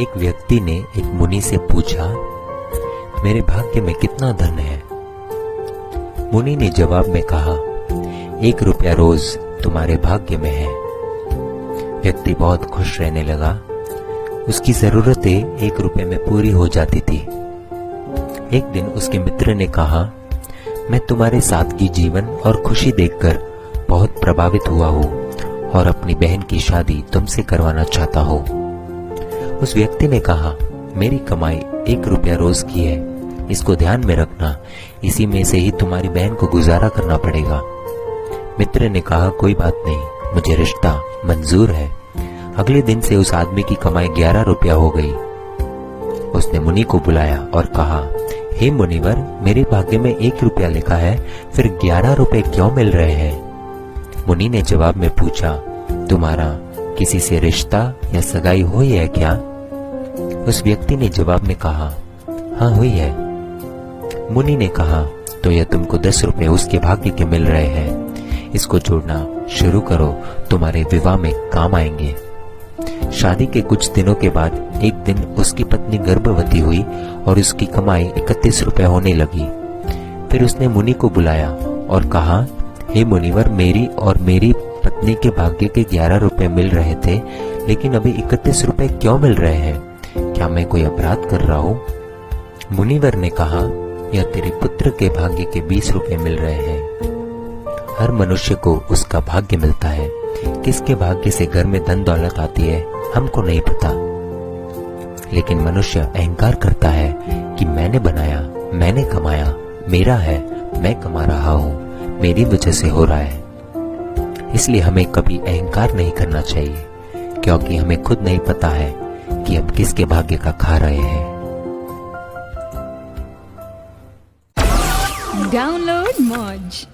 एक व्यक्ति ने एक मुनि से पूछा, मेरे भाग्य में कितना धन है? मुनि ने जवाब में कहा, 1 रुपया रोज तुम्हारे भाग्य में है। व्यक्ति बहुत खुश रहने लगा। उसकी जरूरतें 1 रुपये में पूरी हो जाती थी। एक दिन उसके मित्र ने कहा, मैं तुम्हारे सादगी जीवन और खुशी देखकर बहुत प्रभावित हुआ हूँ और अपनी बहन की शादी तुमसे करवाना चाहता हूँ। उस व्यक्ति ने कहा, मेरी कमाई 1 रुपया रोज की है, इसको ध्यान में रखना, इसी में से ही तुम्हारी बहन को गुजारा करना पड़ेगा। मित्र ने कहा, कोई बात नहीं, मुझे रिश्ता मंजूर है। अगले दिन से उस आदमी की कमाई 11 रुपया हो गई। उसने मुनि को बुलाया और कहा, हे मुनिवर, मेरे भाग्य में 1 रुपया लिखा है, फिर 11 रुपए क्यों मिल रहे हैं? मुनि ने जवाब में पूछा, तुम्हारा किसी से रिश्ता या सगाई हुई है क्या? उस व्यक्ति ने जवाब में कहा, हाँ हुई है। मुनि ने कहा, तो यह तुमको 10 रुपए उसके भाग्य के मिल रहे हैं, इसको जोड़ना शुरू करो, तुम्हारे विवाह में काम आएंगे। शादी के कुछ दिनों के बाद एक दिन उसकी पत्नी गर्भवती हुई और उसकी कमाई 31 रुपए होने लगी। फिर उसने मुनि को बुलाया और कहा, हे मुनिवर, मेरी और मेरी पत्नी के भाग्य के 11 रुपए मिल रहे थे, लेकिन अभी 31 रुपए क्यों मिल रहे हैं? क्या मैं कोई अपराध कर रहा हूँ? मुनिवर ने कहा, यह तेरे पुत्र के भाग्य के 20 रुपए मिल रहे हैं। हर मनुष्य को उसका भाग्य मिलता है। किसके भाग्य से घर में धन दौलत आती है हमको नहीं पता, लेकिन मनुष्य अहंकार करता है कि मैंने बनाया, मैंने कमाया, मेरा है, मैं कमा रहा हूँ, मेरी वजह से हो रहा है। इसलिए হमें कभी अहंकार नहीं करना चाहिए, क्योंकि हमें खुद नहीं पता है कि हम किसके भाग्य का खा रहे हैं। Download Moj.